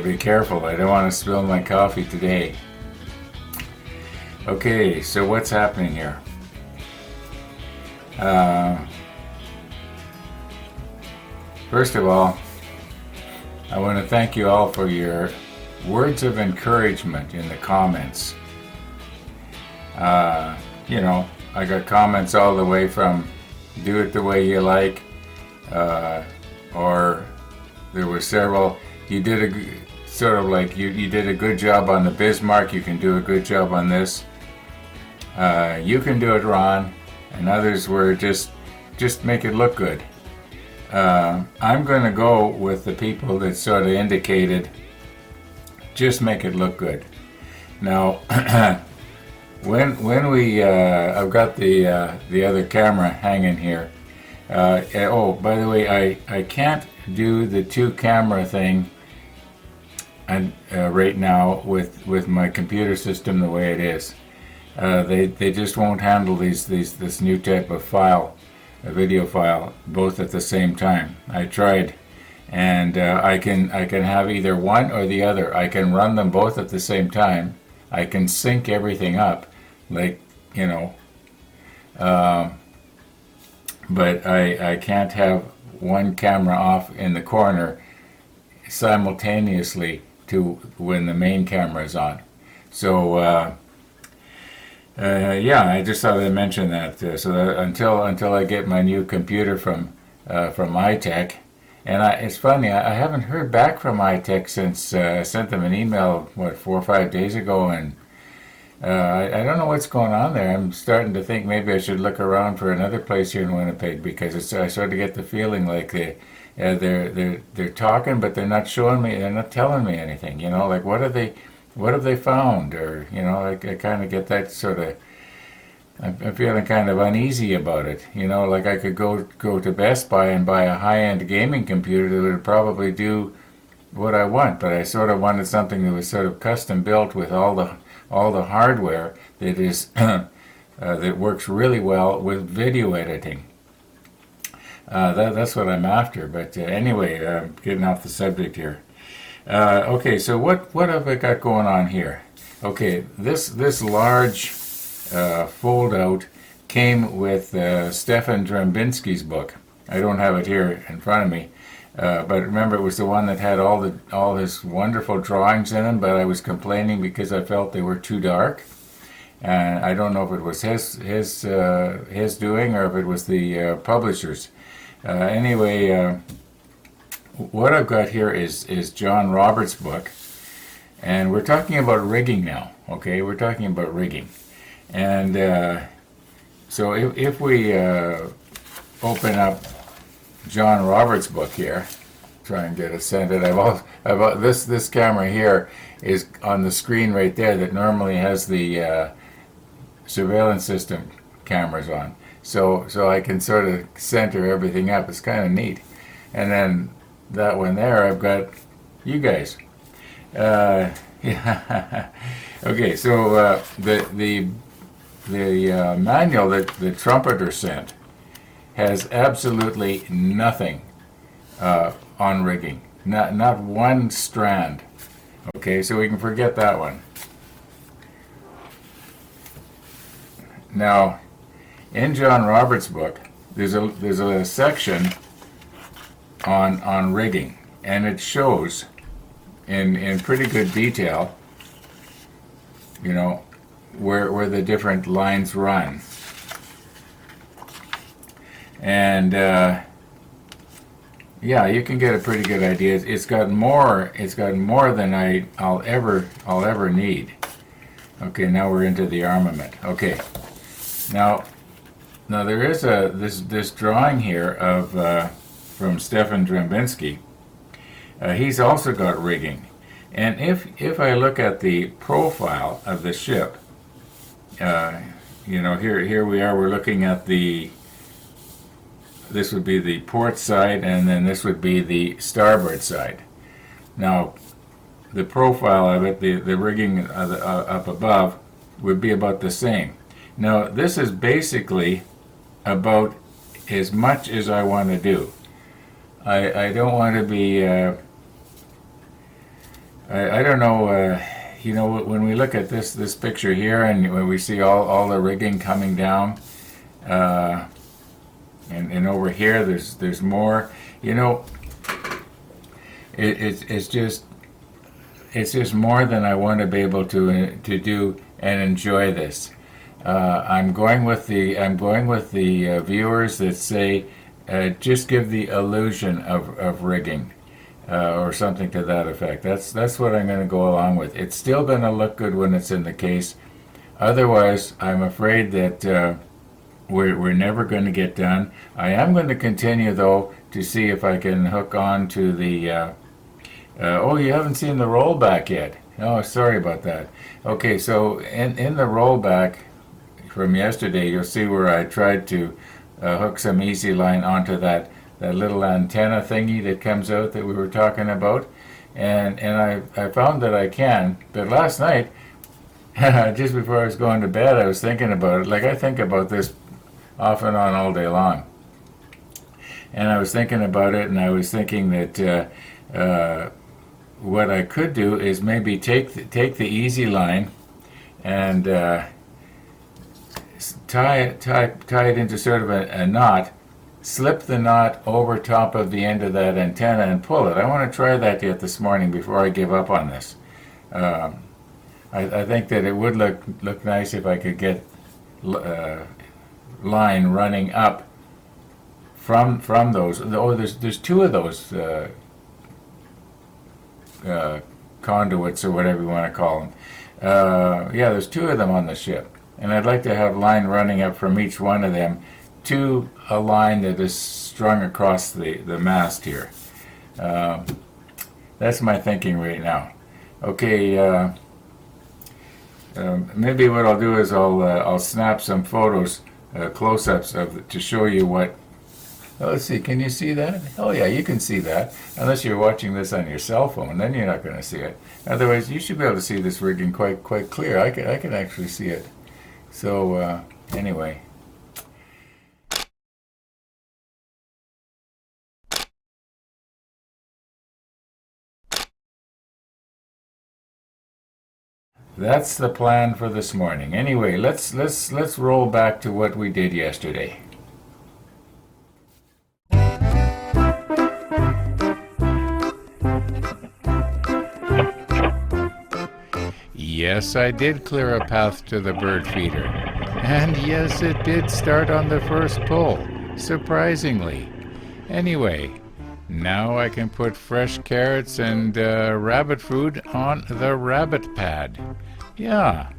gotta be careful. I don't want to spill my coffee today. Okay, so what's happening here? First of all, I want to thank you all for your words of encouragement in the comments. I got comments all the way from do it the way you like, or there were several, you did a sort of like you did a good job on the Bismarck, you can do a good job on this. You can do it, Ron, and others were just make it look good. I'm going to go with the people that sort of indicated just make it look good. Now, when we I've got the other camera hanging here. Oh, by the way, I can't do the two camera thing and right now with my computer system the way it is. They just won't handle this new type of file, a video file, both at the same time. I tried, and I can have either one or the other. I can run them both at the same time. I can sync everything up, like but I can't have one camera off in the corner simultaneously to when the main camera is on. So yeah, I just thought I'd mention that. So that until I get my new computer from iTech, and it's funny, I haven't heard back from iTech since I sent them an email 4 or 5 days ago, and I don't know what's going on there. I'm starting to think maybe I should look around for another place here in Winnipeg, because I sort of get the feeling like they're talking, but they're not showing me, they're not telling me anything. Like what have they found, or I kind of get that sort of. I'm feeling kind of uneasy about it. Like I could go to Best Buy and buy a high-end gaming computer that would probably do what I want, but I sort of wanted something that was sort of custom built with all the hardware that is that works really well with video editing. That's what I'm after. But anyway, getting off the subject here. Okay, so what have I got going on here? Okay, this large fold out came with Stefan Drembinski's book. I don't have it here in front of me. But remember, it was the one that had all his wonderful drawings in them, but I was complaining because I felt they were too dark. And I don't know if it was his doing or if it was the publisher's. Anyway, what I've got here is John Roberts' book, and we're talking about rigging now. Okay, we're talking about rigging, and so if we open up John Roberts' book here, try and get it centered. This camera here is on the screen right there that normally has the surveillance system cameras on. So I can sort of center everything up. It's kind of neat. And then that one there, I've got you guys. Yeah. Okay, so the manual that the Trumpeter sent has absolutely nothing on rigging, not one strand. Okay, so we can forget that one. Now, in John Roberts' book, there's a section on rigging, and it shows in pretty good detail, where the different lines run. And yeah, you can get a pretty good idea. It's got more than I'll ever need. Okay, now we're into the armament. Okay, now there is this drawing here of from Stefan Drembinski. He's also got rigging, and if I look at the profile of the ship, here we are. We're looking at this would be the port side, and then this would be the starboard side. Now, the profile of it, the rigging up above, would be about the same. Now, this is basically about as much as I want to do. I don't want to be I don't know. You know, when we look at this picture here, and when we see all the rigging coming down, uh, and over here there's more. You know, it's just more than I want to be able to do and enjoy this. I'm going with the viewers that say just give the illusion of rigging. Or something to that effect. That's what I'm going to go along with. It's still going to look good when it's in the case. Otherwise, I'm afraid that we're never going to get done. I am going to continue though to see if I can hook on to the. Oh, you haven't seen the rollback yet. Oh, sorry about that. Okay, so in the rollback from yesterday, you'll see where I tried to hook some easy line onto that little antenna thingy that comes out that we were talking about, and I found that I can. But last night, just before I was going to bed, I was thinking about it. Like I think about this off and on all day long, and I was thinking about it, and I was thinking that what I could do is maybe take the easy line and tie it into sort of a knot, slip the knot over top of the end of that antenna and pull it. I want to try that yet this morning before I give up on this. I think that it would look nice if I could get line running up from those. Oh, there's two of those conduits or whatever you want to call them. Yeah, there's two of them on the ship, and I'd like to have line running up from each one of them to a line that is strung across the mast here. That's my thinking right now. Okay, maybe what I'll do is I'll snap some photos, close-ups to show you what. Oh, let's see. Can you see that? Oh yeah, you can see that. Unless you're watching this on your cell phone, then you're not going to see it. Otherwise, you should be able to see this rigging quite clear. I can actually see it. So anyway. That's the plan for this morning. Anyway, let's roll back to what we did yesterday. Yes, I did clear a path to the bird feeder. And yes, it did start on the first pull, surprisingly. Anyway, now I can put fresh carrots and rabbit food on the rabbit pad. Yeah.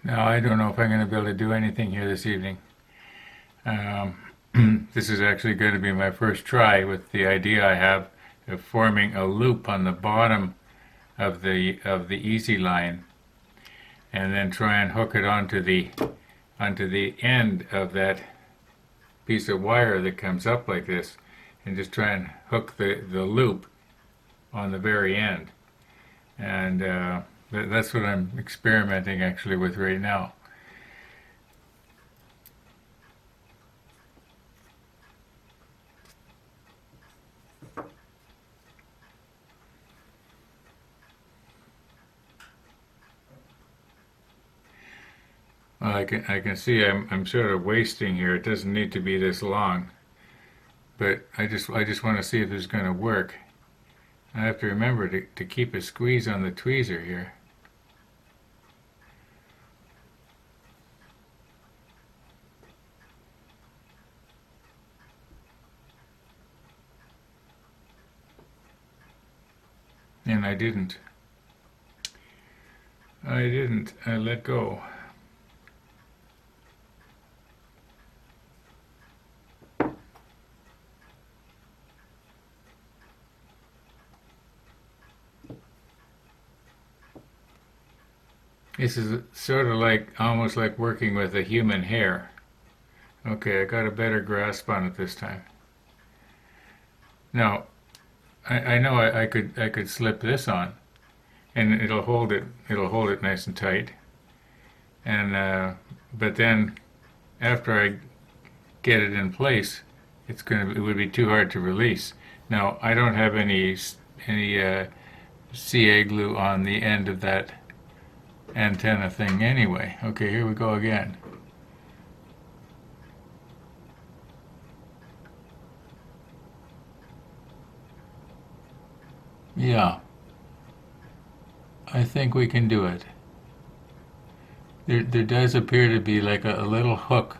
Now, I don't know if I'm going to be able to do anything here this evening. This is actually going to be my first try with the idea I have of forming a loop on the bottom of the easy line, and then try and hook it onto the end of that piece of wire that comes up like this, and just try and hook the loop on the very end. And that's what I'm experimenting actually with right now. Well, I can see I'm sort of wasting here. It doesn't need to be this long, but I just want to see if it's going to work. I have to remember to keep a squeeze on the tweezer here. And I didn't. I let go. This is sort of like, almost like working with a human hair. Okay, I got a better grasp on it this time. Now, I know I could slip this on, and it'll hold it nice and tight. And but then after I get it in place, it would be too hard to release. Now I don't have any CA glue on the end of that antenna thing anyway. Okay, here we go again. Yeah, I think we can do it. There does appear to be like a little hook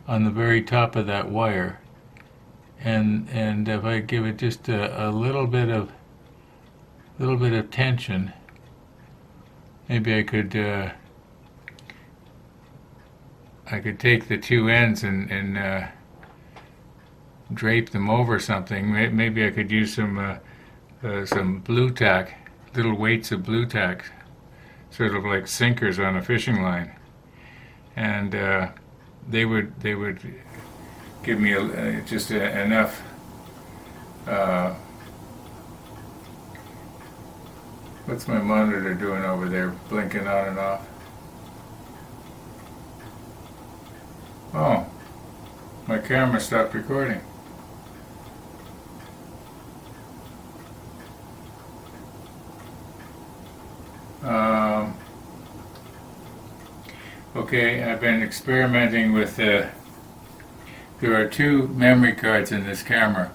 on the very top of that wire, and if I give it just a little bit of tension, maybe I could take the two ends and drape them over something. Maybe I could use some blue tack, little weights of blue tack, sort of like sinkers on a fishing line, and they would give me enough. What's my monitor doing over there, blinking on and off? Oh, my camera stopped recording. Um, okay, I've been experimenting with. There are two memory cards in this camera,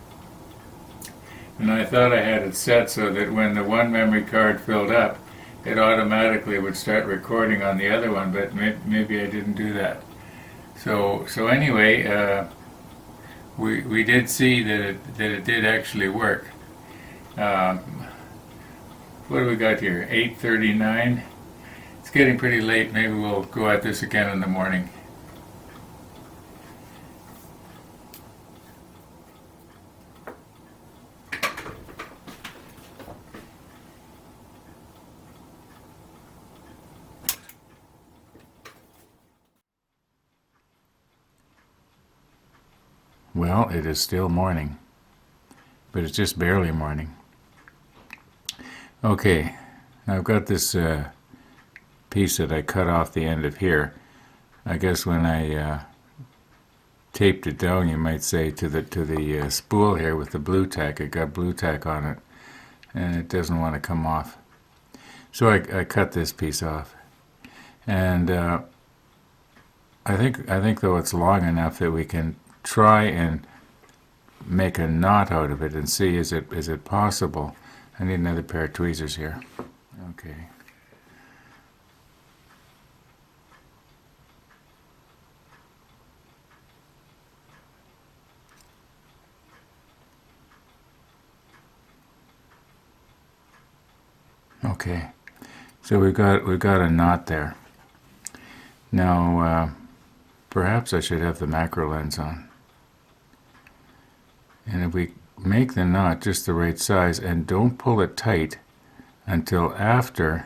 and I thought I had it set so that when the one memory card filled up, it automatically would start recording on the other one, but maybe I didn't do that. So anyway, we did see that it did actually work. Um, what do we got here? 8:39. It's getting pretty late. Maybe we'll go at this again in the morning. Well, it is still morning, but it's just barely morning. Okay, I've got this piece that I cut off the end of here. I guess when I taped it down, you might say, to the spool here with the blue tack, it got blue tack on it, and it doesn't want to come off. So I cut this piece off, and I think though it's long enough that we can try and make a knot out of it and see is it possible. I need another pair of tweezers here. Okay. Okay. So we've got a knot there. Now perhaps I should have the macro lens on. And if we make the knot just the right size and don't pull it tight until after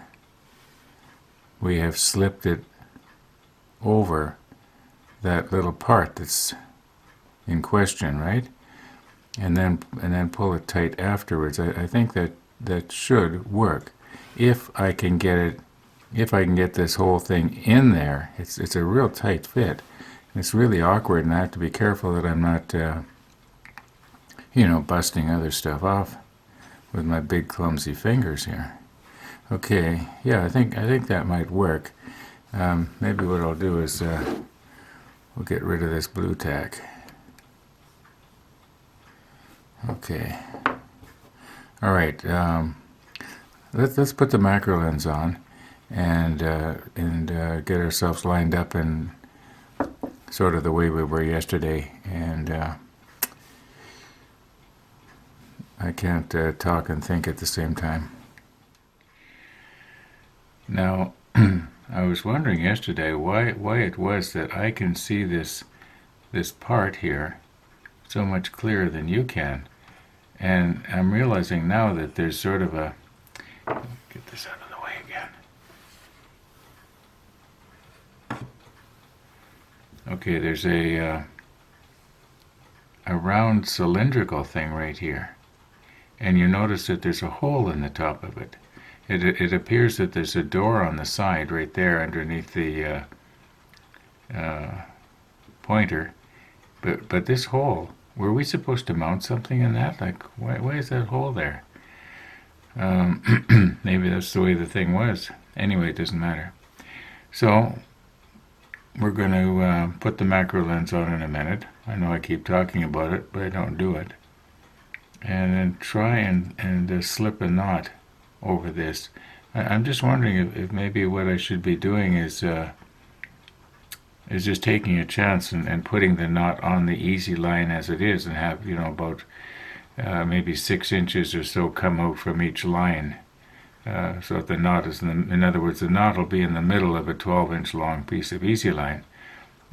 we have slipped it over that little part that's in question, right? And then pull it tight afterwards. I think that should work. If I can get this whole thing in there, it's a real tight fit. It's really awkward, and I have to be careful that I'm not busting other stuff off with my big clumsy fingers here. Okay, yeah, I think that might work. Maybe what I'll do is we'll get rid of this blue tack. Okay. All right. Let's put the macro lens on and get ourselves lined up in sort of the way we were yesterday. And I can't talk and think at the same time. Now, I was wondering yesterday why it was that I can see this part here so much clearer than you can. And I'm realizing now that there's sort of a... Get this out of the way again. Okay, there's a round cylindrical thing right here, and you notice that there's a hole in the top of it. It appears that there's a door on the side right there underneath the pointer, but this hole, were we supposed to mount something in that? Like, why is that hole there? Maybe that's the way the thing was. Anyway, it doesn't matter. So we're going to put the macro lens on in a minute. I know I keep talking about it, but I don't do it. And then try and slip a knot over this. I'm just wondering if maybe what I should be doing is just taking a chance and putting the knot on the easy line as it is, and have, about maybe 6 inches or so come out from each line. So that the knot is, in other words, the knot will be in the middle of a 12-inch long piece of easy line,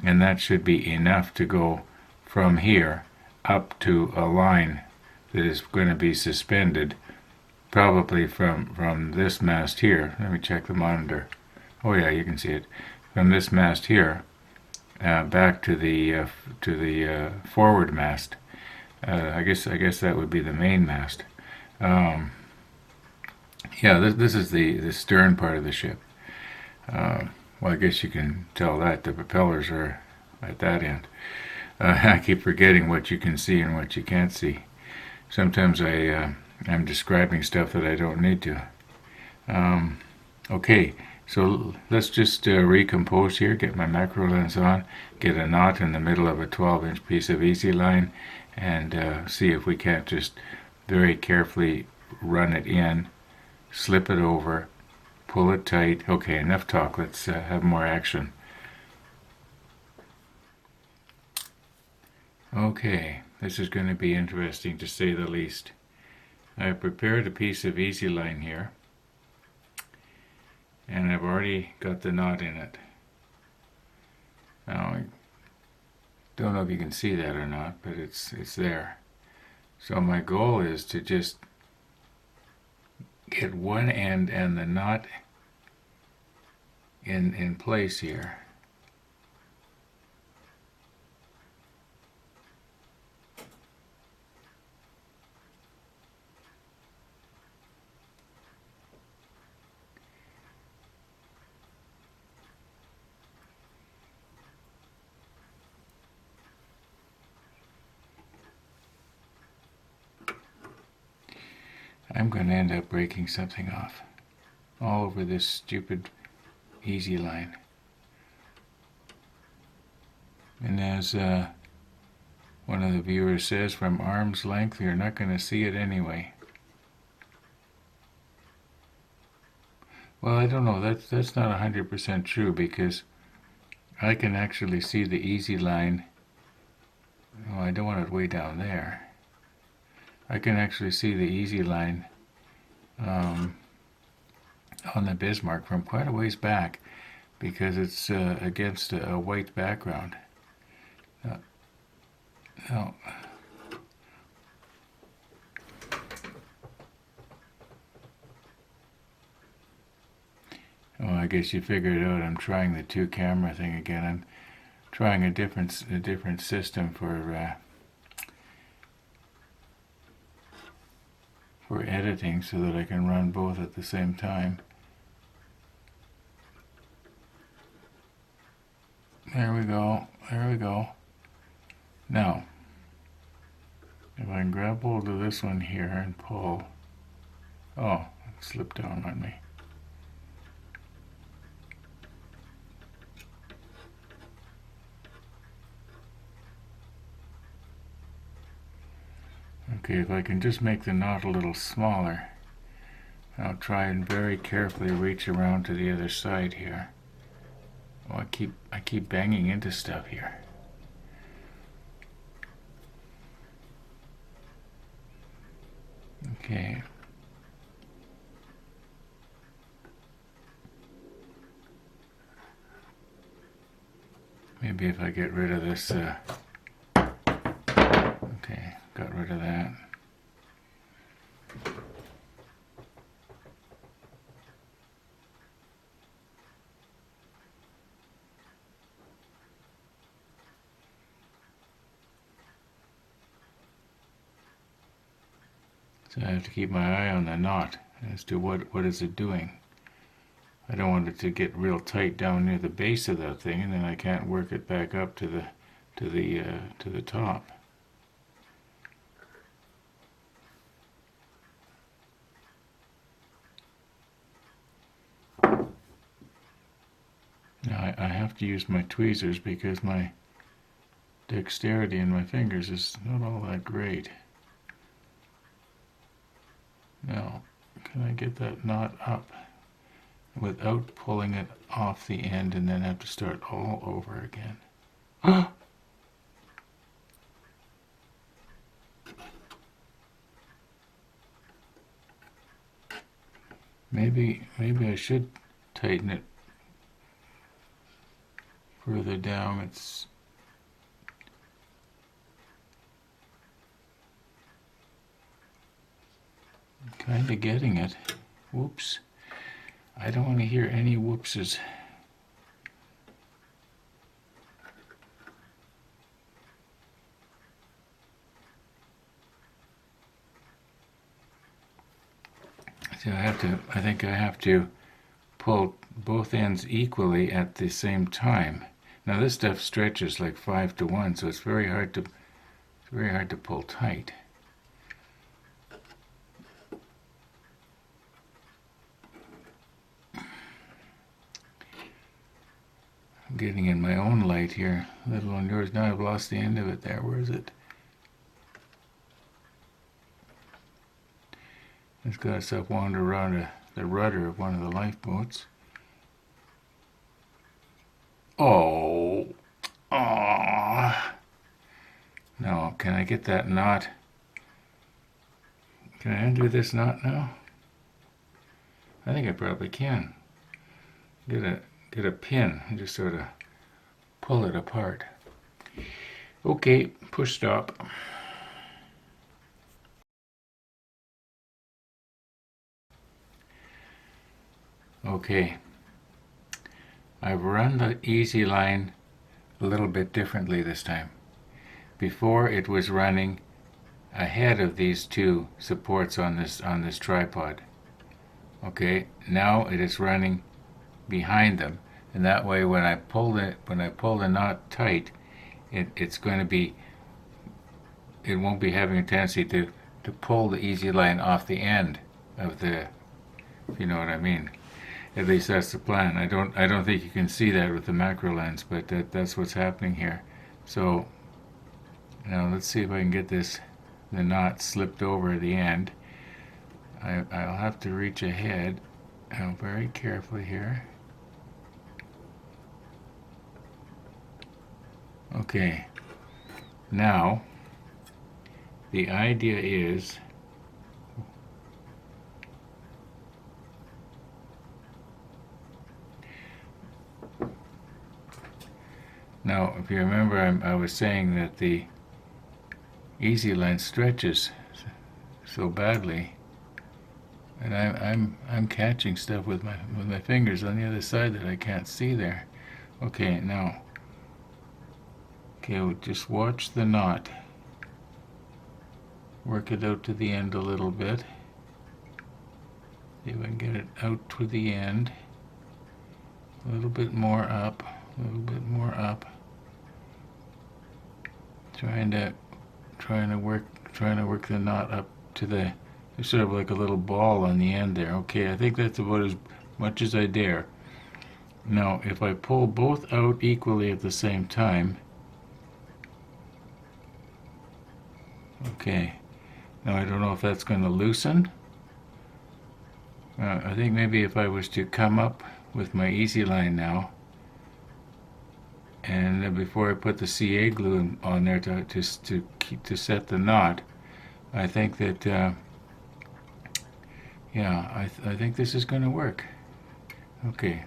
and that should be enough to go from here up to a line that is going to be suspended, probably from this mast here. Let me check the monitor. Oh yeah, you can see it. From this mast here back to the forward mast. I guess that would be the main mast. Yeah, this is the stern part of the ship. Well, I guess you can tell that the propellers are at that end. I keep forgetting what you can see and what you can't see. Sometimes I'm describing stuff that I don't need to. Okay, so let's just recompose here, get my macro lens on, get a knot in the middle of a 12-inch piece of easy line, and see if we can't just very carefully run it in, slip it over, pull it tight. Okay, enough talk. Let's have more action. Okay, this is going to be interesting to say the least. I've prepared a piece of easy line here, and I've already got the knot in it. Now, I don't know if you can see that or not, but it's there. So my goal is to just get one end and the knot in place here. I'm going to end up breaking something off all over this stupid easy line. And as one of the viewers says, from arm's length, you're not going to see it anyway. Well, I don't know. That's not 100% true, because I can actually see the easy line. Oh, I don't want it way down there. I can actually see the easy line on the Bismarck from quite a ways back, because it's against a white background. No. Oh, I guess you figured it out. I'm trying the two camera thing again. I'm trying a different system for editing, so that I can run both at the same time. There we go. Now, if I can grab hold of this one here and pull. Oh, it slipped down on me. Okay, if I can just make the knot a little smaller, I'll try and very carefully reach around to the other side here. Oh, I keep banging into stuff here. Okay. Maybe if I get rid of this, okay, got rid of that. So I have to keep my eye on the knot as to what is it doing. I don't want it to get real tight down near the base of that thing, and then I can't work it back up to the top. Now I have to use my tweezers because my dexterity in my fingers is not all that great. Now, can I get that knot up without pulling it off the end and then have to start all over again? Maybe I should tighten it further down. It's kind of getting it. Whoops. I don't want to hear any whoopses. So I think I have to pull both ends equally at the same time. Now this stuff stretches like 5 to 1, so it's very hard to pull tight. I'm getting in my own light here, let alone yours. Now I've lost the end of it there. Where is it? It's got itself wander around the rudder of one of the lifeboats. Oh, ah! No, can I get that knot? Can I undo this knot now? I think I probably can. Get a pin and just sort of pull it apart. Okay, push stop. Okay, I've run the easy line a little bit differently this time. Before it was running ahead of these two supports on this tripod. Okay, now it is running behind them, and that way when I pull the knot tight, it won't be having a tendency to pull the easy line off the end of the, if you know what I mean. At least that's the plan. I don't think you can see that with the macro lens, but that's what's happening here. So now let's see if I can get the knot slipped over the end. I'll have to reach ahead very carefully here. Okay, now the idea is now, if you remember, I was saying that the easy line stretches so badly, and I'm catching stuff with my fingers on the other side that I can't see there. Okay, now, we'll just watch the knot. Work it out to the end a little bit. See if I can get it out to the end. A little bit more up. A little bit more up. Trying to work the knot up to there's sort of like a little ball on the end there. Okay, I think that's about as much as I dare. Now, if I pull both out equally at the same time, okay, now I don't know if that's going to loosen. I think maybe if I was to come up with my easy line now, and then before I put the CA glue on there to set the knot, I think that I think this is going to work. Okay,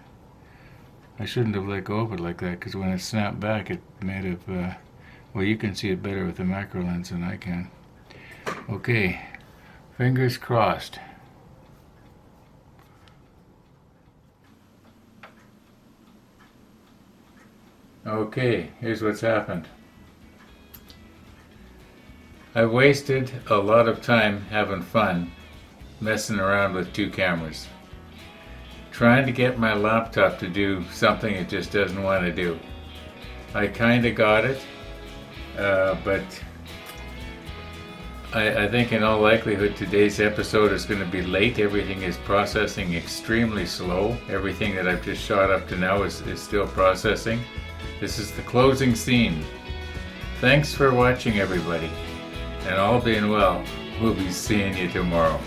I shouldn't have let go of it like that, because when it snapped back, it may have. Well, you can see it better with the macro lens than I can. Okay, fingers crossed. Okay, here's what's happened. I've wasted a lot of time having fun messing around with two cameras. Trying to get my laptop to do something it just doesn't want to do. I kind of got it, but I think in all likelihood today's episode is going to be late. Everything is processing extremely slow. Everything that I've just shot up to now is still processing. This is the closing scene. Thanks for watching, everybody. And all being well, we'll be seeing you tomorrow.